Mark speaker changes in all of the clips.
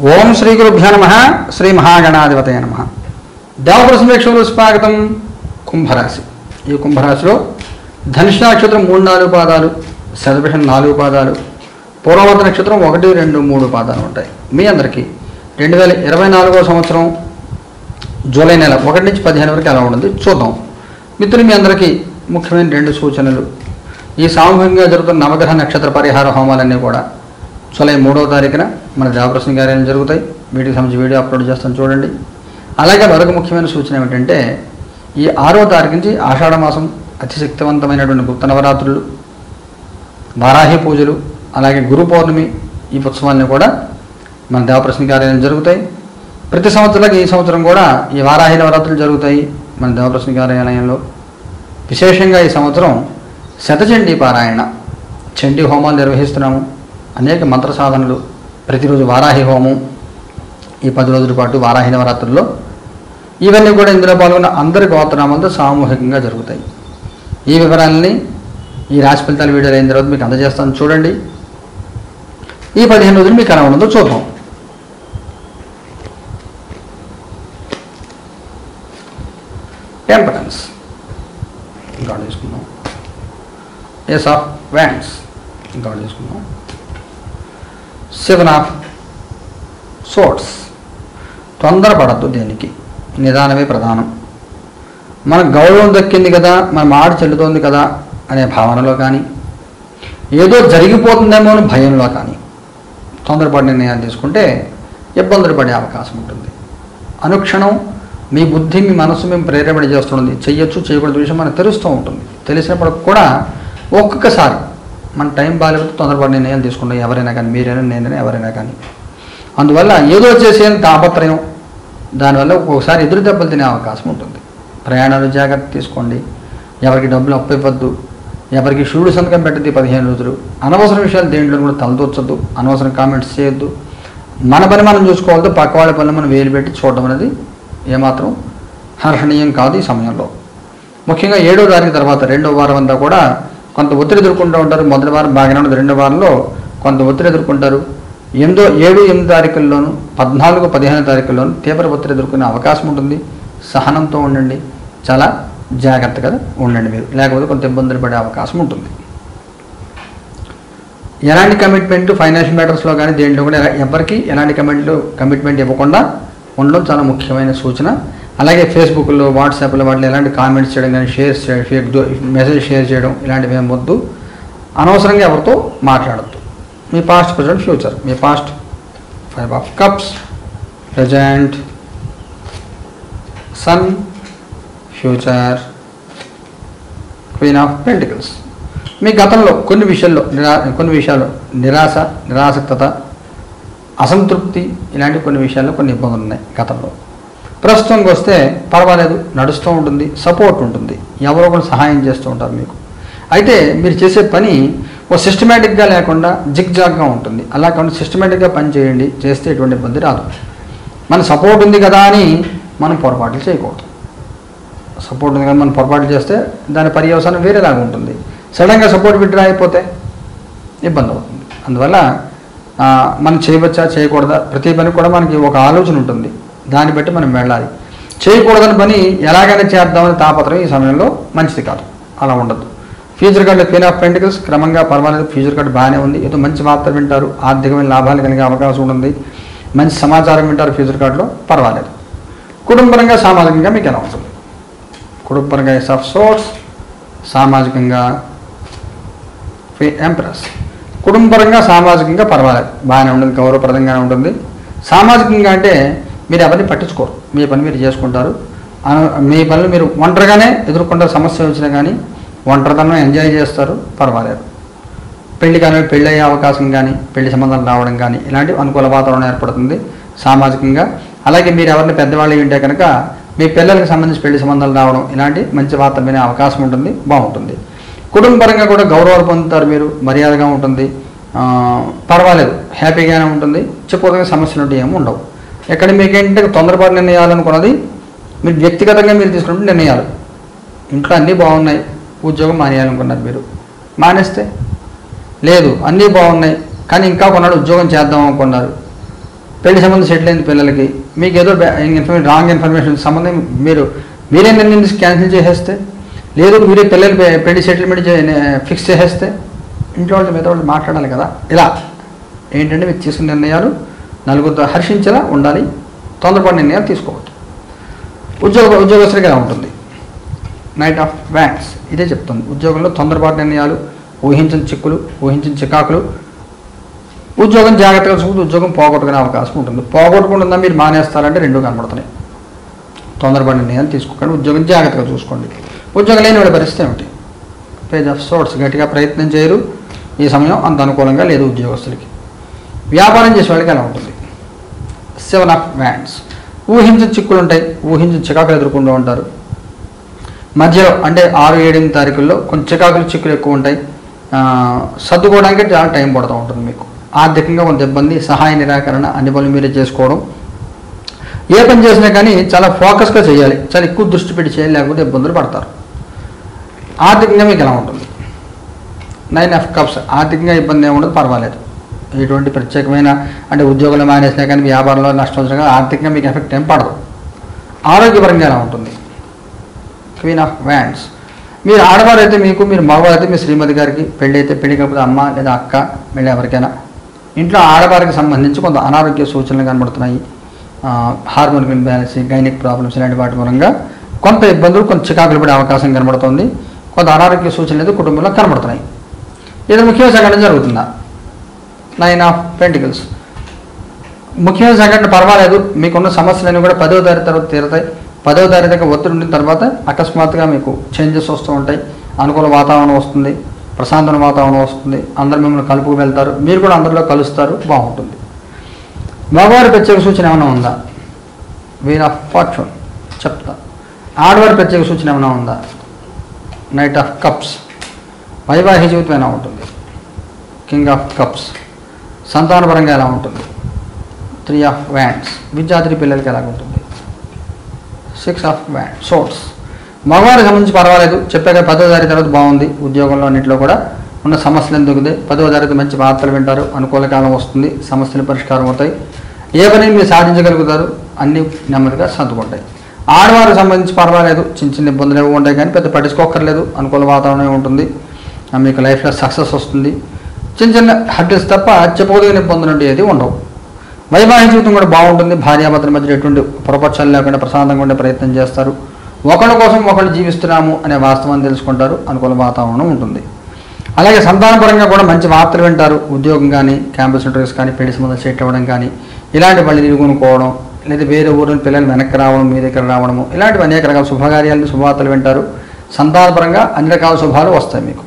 Speaker 1: ఓం శ్రీ గురుభ్యో నమః. శ్రీ మహాగణాధిపతయ నమః. దేవప్రసన్న వీక్షకులకు స్వాగతం. కుంభరాశి. ఈ కుంభరాశిలో ధనుష్ నక్షత్రం 3-4 పాదాలు, శతభిషం 4 పాదాలు, పూర్వవత నక్షత్రం 1, 2, 3 పాదాలు ఉంటాయి. మీ అందరికీ 2024వ సంవత్సరం జూలై నెల 1 నుంచి 15 వరకు ఎలా ఉంటుంది చూద్దాం. మిత్రులు, మీ అందరికీ ముఖ్యమైన 2 సూచనలు. ఈ సామూహికంగా జరుగుతున్న నవగ్రహ నక్షత్ర పరిహార హోమాలన్నీ కూడా జూలై 3వ తారీఖున మన దేవప్రసన్న కార్యాలయం జరుగుతాయి. వీటికి సంబంధించి వీడియో అప్లోడ్ చేస్తాను చూడండి. అలాగే మరొక ముఖ్యమైన సూచన ఏమిటంటే, ఈ 6వ తారీఖు నుంచి ఆషాఢ మాసం అతి శక్తివంతమైనటువంటి గుప్త నవరాత్రులు, వారాహి పూజలు, అలాగే గురు పౌర్ణమి, ఈ ఉత్సవాన్ని కూడా మన దేవప్రసన్న కార్యాలయం జరుగుతాయి. ప్రతి సంవత్సరానికి ఈ సంవత్సరం కూడా ఈ వారాహి నవరాత్రులు జరుగుతాయి మన దేవప్రసన్న కార్యాలయంలో. విశేషంగా ఈ సంవత్సరం శతచండీ పారాయణ, చండీ హోమాలు నిర్వహిస్తున్నాము. అనేక మంత్ర సాధనలు, ప్రతిరోజు వారాహి హోమం, ఈ 10 రోజుల పాటు వారాహి నవరాత్రుల్లో ఇవన్నీ కూడా ఇందులో పాల్గొన్న అందరి గోత్రనామాలతో సామూహికంగా జరుగుతాయి. ఈ వివరాలని ఈ రాశి ఫలితాల వీడియోలు అయిన తర్వాత మీకు అందజేస్తాను చూడండి. ఈ 15 రోజులు మీకు ఎలా ఉండదో చూద్దాం. టెంపరెన్స్ ఇంకా తీసుకుందాం. ఏస్ ఆఫ్ వ్యాండ్స్ ఇంకా తీసుకుందాం. 7 ఆఫ్ సోర్ట్స్. తొందరపడద్దు, దేనికి నిదానమే ప్రధానం. మనకు గౌరవం దక్కింది కదా, మన మాట చెల్లుతోంది కదా అనే భావనలో కానీ, ఏదో జరిగిపోతుందేమో అని భయంలో కానీ తొందరపడి నిర్ణయాలు తీసుకుంటే ఇబ్బందులు పడే అవకాశం ఉంటుంది. అనుక్షణం మీ బుద్ధి, మీ మనసు మేము ప్రేరేపణ చేస్తుంది. చెయ్యొచ్చు చేయకూడదు విషయం మనకు తెలుస్తూ ఉంటుంది. తెలిసినప్పుడు కూడా ఒక్కొక్కసారి మన టైం బాగాలేకపోతే తొందరపడి నిర్ణయాలు తీసుకుంటాం. ఎవరైనా కానీ, మీరైనా, నేనైనా, ఎవరైనా కానీ. అందువల్ల ఏదో చేసేంత తాపత్రయం, దానివల్ల ఒక్కొక్కసారి ఎదురు దెబ్బలు తినే అవకాశం ఉంటుంది. ప్రయాణాలు జాగ్రత్త తీసుకోండి. ఎవరికి డబ్బులు అప్పివ్వద్దు. ఎవరికి షూడు సంతకం పెట్టద్దు 15 రోజులు. అనవసర విషయాలు దేంట్లో కూడా తలదూర్చొద్దు. అనవసరం కామెంట్స్ చేయొద్దు. మన పని మనం చూసుకోవద్దు. పక్క వాళ్ళ పనులు మనం వేలు పెట్టి చూడడం అనేది ఏమాత్రం హర్షణీయం కాదు ఈ సమయంలో. ముఖ్యంగా 7వ తారీఖు తర్వాత 2వ వారం అంతా కూడా కొంత ఒత్తిడి ఎదుర్కొంటూ ఉంటారు. మొదటి వారం బాగానే ఉంటుంది, 2వ వారంలో కొంత ఒత్తిడి ఎదుర్కొంటారు. 7, 8 తారీఖుల్లోనూ 14, 15 తారీఖుల్లోనూ తీవ్ర ఒత్తిడి ఎదుర్కొనే అవకాశం ఉంటుంది. సహనంతో ఉండండి, చాలా జాగ్రత్తగా ఉండండి మీరు, లేకపోతే కొంత ఇబ్బందులు పడే అవకాశం ఉంటుంది. ఎలాంటి కమిట్మెంట్ ఫైనాన్షియల్ మ్యాటర్స్లో కానీ దేంట్లో కూడా ఎవరికి ఎలాంటి కమిట్మెంట్ ఇవ్వకుండా ఉండడం చాలా ముఖ్యమైన సూచన. అలాగే ఫేస్బుక్లో, వాట్సాప్లో వాటిలో ఎలాంటి కామెంట్స్ చేయడం కానీ, మెసేజ్ షేర్ చేయడం ఇలాంటివి ఏం వద్దు. అనవసరంగా ఎవరితో మాట్లాడద్దు. మీ పాస్ట్, ప్రజెంట్, ఫ్యూచర్. మీ past 5 of cups, present sun, future queen of pentacles. మీ గతంలో కొన్ని విషయాల్లో నిరాశ, నిరాసక్తత, అసంతృప్తి ఇలాంటి కొన్ని విషయాల్లో కొన్ని ఇబ్బందులు ఉన్నాయి గతంలో. ప్రస్తుతంకి వస్తే పర్వాలేదు, నడుస్తూ ఉంటుంది, సపోర్ట్ ఉంటుంది, ఎవరో ఒకరు సహాయం చేస్తూ ఉంటారు మీకు. అయితే మీరు చేసే పని ఓ సిస్టమేటిక్గా లేకుండా జిగ్జాగ్గా ఉంటుంది. అలా కాకుండా సిస్టమేటిక్గా పని చేయండి. చేస్తే ఎటువంటి ఇబ్బంది రాదు. మన సపోర్ట్ ఉంది కదా అని మనం పొరపాట్లు చేయకూడదు. సపోర్ట్ ఉంది కదా మనం పొరపాట్లు చేస్తే దాని పర్యవసానం వేరేలాగా ఉంటుంది. సడన్గా సపోర్ట్ విత్డ్రా అయిపోతే ఇబ్బంది అవుతుంది. అందువల్ల మనం చేయవచ్చా చేయకూడదా, ప్రతి పని కూడా మనకి ఒక ఆలోచన ఉంటుంది. దాన్ని బట్టి మనం వెళ్ళాలి. చేయకూడదని పని ఎలాగైనా చేద్దామని తాపత్రం ఈ సమయంలో మంచిది కాదు. అలా ఉండదు. ఫ్యూచర్ కార్డులో క్వీన్ ఆఫ్ పెంటికల్స్ క్రమంగా పర్వాలేదు. ఫ్యూచర్ కార్డు బాగానే ఉంది. ఏదో మంచి వార్త వింటారు, ఆర్థికమైన లాభాలు కలిగే అవకాశం ఉంటుంది, మంచి సమాచారం వింటారు ఫ్యూచర్ కార్డులో, పర్వాలేదు. కుటుంబపరంగా, సామాజికంగా మీకు ఎలా ఉంటుంది? కుటుంబపరంగా ఏస్ ఆఫ్ సోర్ట్స్, సామాజికంగా ఎంప్రెస్. కుటుంబపరంగా, సామాజికంగా పర్వాలేదు, బాగానే ఉంటుంది, గౌరవప్రదంగానే ఉంటుంది. సామాజికంగా అంటే మీరు ఎవరిని పట్టించుకోరు, మీ పని మీరు చేసుకుంటారు. మీ పనులు మీరు ఒంటరిగానే ఎదుర్కొంటారు. సమస్య వచ్చినా కానీ ఒంటరితనం ఎంజాయ్ చేస్తారు, పర్వాలేదు. పెళ్లి కానీ, పెళ్ళి అయ్యే అవకాశం కానీ, పెళ్లి సంబంధాలు రావడం కానీ ఇలాంటి అనుకూల వాతావరణం ఏర్పడుతుంది సామాజికంగా. అలాగే మీరు ఎవరిని పెద్దవాళ్ళు వింటే కనుక మీ పిల్లలకు సంబంధించి పెళ్లి సంబంధాలు రావడం ఇలాంటి మంచి వార్త వినే అవకాశం ఉంటుంది, బాగుంటుంది. కుటుంబపరంగా కూడా గౌరవాలు పొందుతారు మీరు, మర్యాదగా ఉంటుంది, పర్వాలేదు, హ్యాపీగానే ఉంటుంది. చెప్పుకోదగిన సమస్యలు అంటే ఏమి ఉండవు. ఎక్కడ మీకేంటంటే తొందరపాటు నిర్ణయాలు అనుకున్నది మీరు వ్యక్తిగతంగా మీరు తీసుకున్న నిర్ణయాలు. ఇంట్లో అన్నీ బాగున్నాయి, ఉద్యోగం మానేయాలనుకున్నారు మీరు, మానేస్తే లేదు అన్నీ బాగున్నాయి కానీ ఇంకా కొన్నాడు ఉద్యోగం చేద్దాం అనుకున్నారు, పెళ్లి సంబంధం సెటిల్ అయింది పిల్లలకి, మీకు ఏదో రాంగ్ ఇన్ఫర్మేషన్ సంబంధం మీరే నిర్ణయం క్యాన్సిల్ చేసేస్తే, లేదు మీరే పిల్లలు పెళ్లి సెటిల్మెంట్ ఫిక్స్ చేసేస్తే ఇంట్లో వాళ్ళ మీద వాళ్ళు మాట్లాడాలి కదా. ఇలా ఏంటంటే మీరు తీసుకున్న నిర్ణయాలు నలుగురితో హర్షించేలా ఉండాలి, తొందరపాటు నిర్ణయాలు తీసుకోవద్దు. ఉద్యోగస్తులకి ఎలా ఉంటుంది? నైట్ ఆఫ్ వ్యాండ్స్ ఇదే చెప్తుంది. ఉద్యోగంలో తొందరపాటు నిర్ణయాలు, ఊహించిన చిక్కులు, ఊహించిన చికాకులు, ఉద్యోగం జాగ్రత్తగా చూసుకుంటూ ఉద్యోగం పోగొట్టుకునే అవకాశం ఉంటుంది. పోగొట్టుకుంటుందా మీరు మానేస్తారంటే రెండూ కనబడుతున్నాయి. తొందరపాటు నిర్ణయాలు తీసుకోకండి, ఉద్యోగం జాగ్రత్తగా చూసుకోండి. ఉద్యోగం లేని వాళ్ళ పరిస్థితి ఏమిటి? పేజ్ ఆఫ్ సోర్ట్స్, గట్టిగా ప్రయత్నం చేయరు, ఈ సమయం అంత అనుకూలంగా లేదు ఉద్యోగస్తులకి. వ్యాపారం చేసే వాళ్ళకి ఎలా ఉంటుంది? 7 ఆఫ్ వ్యాండ్స్, ఊహించిన చిక్కులు ఉంటాయి, ఊహించిన చికాకులు ఎదుర్కొంటూ ఉంటారు. మధ్యలో అంటే 6, 7 తారీఖుల్లో కొంచెం చిక్కులు ఎక్కువ ఉంటాయి, సర్దుకోవడానికి చాలా టైం పడుతూ ఉంటుంది. మీకు ఆర్థికంగా కొంత ఇబ్బంది, సహాయ నిరాకరణ, అన్ని పనులు మీరే చేసుకోవడం. ఏ పని చేసినా కానీ చాలా ఫోకస్గా చేయాలి, చాలా ఎక్కువ దృష్టి పెట్టి చేయాలి, లేకపోతే ఇబ్బందులు పడతారు. ఆర్థికంగా మీకు ఎలా ఉంటుంది? 9 ఆఫ్ కప్స్, ఆర్థికంగా ఇబ్బంది ఏమి ఉండదు, పర్వాలేదు. ఎటువంటి ప్రత్యేకమైన అంటే ఉద్యోగంలో మానేసినా కానీ వ్యాపారంలో నష్టం వచ్చినా కానీ ఆర్థికంగా మీకు ఎఫెక్ట్ ఏం పడదు. ఆరోగ్యపరంగా ఎలా ఉంటుంది? క్వీన్ ఆఫ్ వ్యాండ్స్, మీరు ఆడవారు అయితే మీకు, మీరు మగవారు అయితే మీ శ్రీమతి గారికి, పెళ్ళి అయితే పెళ్లి కాకపోతే అమ్మ లేదా అక్క, మళ్ళీ ఎవరికైనా ఇంట్లో ఆడవారికి సంబంధించి కొంత అనారోగ్య సూచనలు కనబడుతున్నాయి. హార్మోన్ ఇన్బ్యాలెన్స్, గైనిక్ ప్రాబ్లమ్స్ ఇలాంటి వాటి మూలంగా కొంత ఇబ్బందులు, కొంత చికాకులు పడే అవకాశం కనబడుతుంది. కొంత అనారోగ్య సూచనలు కుటుంబంలో కనబడుతున్నాయి. ఇది ముఖ్యమైన సంఘటన జరుగుతుందా? 9 ఆఫ్ పెంటికల్స్, ముఖ్యమైన సంఘటన పర్వాలేదు, మీకున్న సమస్యలన్నీ కూడా 10వ తారీఖు తర్వాత తీరుతాయి. 10వ తారీఖు దాకా ఒత్తిడి ఉండిన తర్వాత అకస్మాత్తుగా మీకు చేంజెస్ వస్తూ ఉంటాయి, అనుకూల వాతావరణం వస్తుంది, ప్రశాంతమైన వాతావరణం వస్తుంది, అందరు మిమ్మల్ని కలుపుకు వెళ్తారు, మీరు కూడా అందరిలో కలుస్తారు, బాగుంటుంది. మగవారి ప్రత్యేక సూచన ఏమైనా ఉందా? వీల్ ఆఫ్ ఫార్చ్యూన్ చెప్తా. ఆడవారి ప్రత్యేక సూచన ఏమైనా ఉందా? నైట్ ఆఫ్ కప్స్, వైవాహిక జీవితం ఎలా ఉంటుంది? కింగ్ ఆఫ్ కప్స్, సంతానపరంగా ఎలా ఉంటుంది? 3 ఆఫ్ వ్యాండ్స్, విద్యార్థి పిల్లలకి ఎలా ఉంటుంది? 6 ఆఫ్ వ్యాండ్ సోర్ట్స్, మగవారికి సంబంధించి పర్వాలేదు, చెప్పాక 10వ తారీఖు తర్వాత బాగుంది, ఉద్యోగంలో అన్నింటిలో కూడా ఉన్న సమస్యలు ఎందుకుంది, 10వ తారీఖు మంచి వార్తలు వింటారు, అనుకూల కాలం వస్తుంది, సమస్యలు పరిష్కారం అవుతాయి, ఏ పని మీరు సాధించగలుగుతారు, అన్నీ నెమ్మదిగా సర్దుకుంటాయి. ఆడవారికి సంబంధించి పర్వాలేదు, చిన్న చిన్న ఇబ్బందులు ఏమి ఉంటాయి కానీ పెద్ద పట్టించుకోక్కర్లేదు, అనుకూల వాతావరణం ఉంటుంది, మీకు లైఫ్లో సక్సెస్ వస్తుంది. చిన్న చిన్న హర్డిల్స్ తప్ప చెప్పుకోదగిన ఇబ్బందులు అంటే ఏది ఉండవు. వైవాహిక జీవితం కూడా బాగుంటుంది, భార్యాభర్తల మధ్య ఎటువంటి పొరపక్షాలు లేకుండా ప్రశాంతంగా ఉండే ప్రయత్నం చేస్తారు, ఒకళ్ళ కోసం ఒకళ్ళు జీవిస్తున్నాము అనే వాస్తవాన్ని తెలుసుకుంటారు, అనుకూల వాతావరణం ఉంటుంది. అలాగే సంతానపరంగా కూడా మంచి వార్తలు వింటారు, ఉద్యోగం కానీ, క్యాంపస్ ఇంటర్వ్యూస్ కానీ, పెళ్లి సంబంధం సెట్ అవ్వడం కానీ, ఇలాంటి పళ్ళు తిరుగునుకోవడం, లేదా వేరే ఊరిని పిల్లలు వెనక్కి రావడం, మీ దగ్గర రావడము, ఇలాంటివి అనేక రకాల శుభకార్యాలను, శుభవార్తలు వింటారు. సంతానపరంగా అన్ని రకాల శుభాలు వస్తాయి మీకు.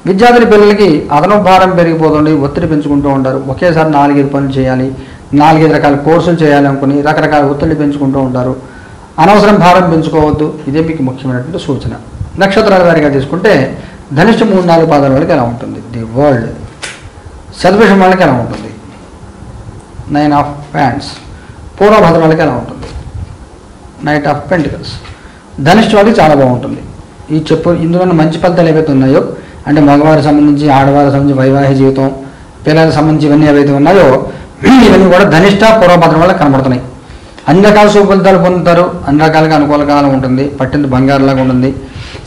Speaker 1: విద్యార్థుల పిల్లలకి అదనపు భారం పెరిగిపోతుంది, ఒత్తిడి పెంచుకుంటూ ఉంటారు, ఒకేసారి 4-5 పనులు చేయాలి, 4-5 రకాల కోర్సులు చేయాలనుకుని రకరకాల ఒత్తిడి పెంచుకుంటూ ఉంటారు. అనవసరం భారం పెంచుకోవద్దు, ఇదే మీకు ముఖ్యమైనటువంటి సూచన. నక్షత్రాల వారిగా తీసుకుంటే ధనిష్ట 3-4 పాదాల వాళ్ళకి ఎలా ఉంటుంది? The world. శతభిషం వాళ్ళకి ఎలా ఉంటుంది? 9 ఆఫ్ వ్యాండ్స్. పూర్వభద్ర వాళ్ళకి ఎలా ఉంటుంది? Knight of pentacles. ధనిష్ట వాళ్ళకి చాలా బాగుంటుంది. ఈ ఇందులో మంచి ఫలితాలు ఏవైతే ఉన్నాయో, అంటే మగవారికి సంబంధించి, ఆడవారికి సంబంధించి, వైవాహిక జీవితం, పిల్లలకు సంబంధించి ఇవన్నీ ఏవైతే ఉన్నాయో ఇవన్నీ కూడా ధనిష్ట, పూర్వభద్ర వాళ్ళకి కనబడుతున్నాయి. అన్ని రకాల శుభ ఫలితాలు పొందుతారు, అన్ని రకాలుగా అనుకూల కాలం ఉంటుంది, పట్టింది బంగారులాగా ఉంటుంది.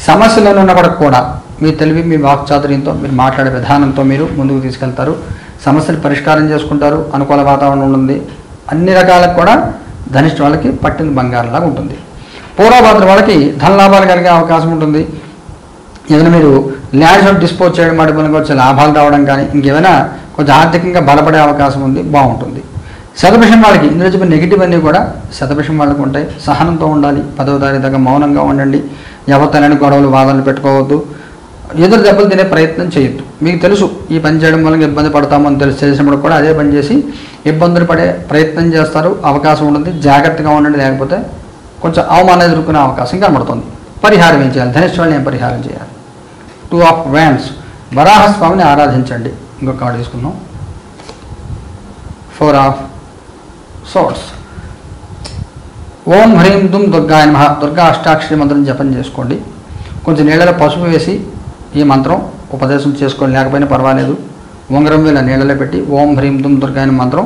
Speaker 1: సమస్యలు ఉన్నప్పటికి కూడా మీ తెలివి, మీ వాక్చాతుర్యంతో, మీరు మాట్లాడే విధానంతో మీరు ముందుకు తీసుకెళ్తారు, సమస్యలు పరిష్కారం చేసుకుంటారు, అనుకూల వాతావరణం ఉంటుంది. అన్ని రకాలకు కూడా ధనిష్ట వాళ్ళకి పట్టింది బంగారులాగా ఉంటుంది. పూర్వభద్ర వాళ్ళకి ధన లాభాలు కలిగే అవకాశం ఉంటుంది. ఏదైనా మీరు ల్యాండ్స్ డిస్పోజ్ చేయడం వాటి మూలంగా వచ్చే లాభాలు రావడం కానీ, ఇంకేమైనా కొంచెం ఆర్థికంగా బలపడే అవకాశం ఉంది, బాగుంటుంది. శతభిషం వాళ్ళకి ఇందులో చెప్పిన నెగిటివ్ అన్నీ కూడా శతభిషం వాళ్ళకి ఉంటాయి. సహనంతో ఉండాలి, 10వ తారీఖు దాకా మౌనంగా ఉండండి, ఎవరితోనైనా గొడవలు, వాదనలు పెట్టుకోవద్దు, ఎదురు దెబ్బలు తినే ప్రయత్నం చేయొద్దు. మీకు తెలుసు ఈ పని చేయడం వల్ల ఇబ్బంది పడతామని తెలిసినప్పుడు కూడా అదే పని చేసి ఇబ్బందులు పడే ప్రయత్నం చేస్తారు, అవకాశం ఉంటుంది. జాగ్రత్తగా ఉండండి, లేకపోతే కొంచెం అవమానం ఎదుర్కొనే అవకాశం కనబడుతుంది. పరిహారం ఏం చేయాలి? ధనిష్ట వాళ్ళని ఏం పరిహారం చేయాలి? 2 ఆఫ్ వ్యాండ్స్. వరాహస్వామిని ఆరాధించండి. ఇంకొక కార్డు తీసుకుందాం. 4 ఆఫ్ సోర్ట్స్. ఓం హ్రీం దుమ్ దుర్గాయ నమః, దుర్గా అష్టాక్షరి మంత్రం జపం చేసుకోండి. కొంచెం నీళ్ళలో పసుపు వేసి ఈ మంత్రం ఉపదేశం చేసుకోండి, లేకపోయినా పర్వాలేదు. ఉంగరం వేళ నీళ్ళలో పెట్టి ఓం హ్రీం దుమ్ దుర్గాయ మంత్రం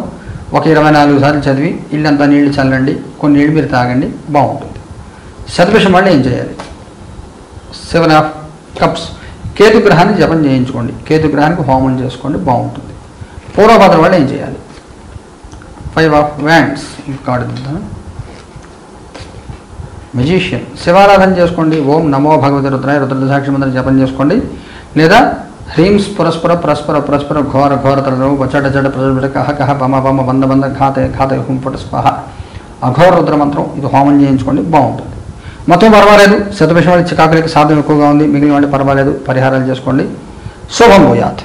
Speaker 1: ఒక 24 సార్లు చదివి ఇల్లంతా నీళ్లు చల్లండి, కొన్ని నీళ్ళు మీరు తాగండి, బాగుంటుంది. శతభిషం వల్ల ఏం చేయాలి? 7 ఆఫ్ కప్స్ కేతుగ్రహాన్ని జపం చేయించుకోండి, కేతుగ్రహానికి హోమం చేసుకోండి, బాగుంటుంది. పూర్వభద్ర వల్ల ఏం చేయాలి? 5 ఆఫ్ వ్యాండ్స్ కాడుతుందా మెజిషియన్ శివారాధన చేసుకోండి. ఓం నమో భగవతి రుద్రాయ రుద్రసాక్షి మంత్రం జపం చేసుకోండి, లేదా హ్రీంస్ పురస్పర పరస్పర పరస్పర ఘోర ఘోర తరవు చట చట ప్రజ కహ కహ పమ పమ బంద బంద ఘాత ఘాత హుంపట స్పహ అఘోర రుద్ర మంత్రం ఇది హోమం చేయించుకోండి, బాగుంటుంది. మొత్తం పర్వాలేదు. శతభిషం చికాకులకి సాధ్యం ఎక్కువగా ఉంది, మిగిలిన వాళ్ళు పర్వాలేదు, పరిహారాలు చేసుకోండి. శుభం భూయాత్.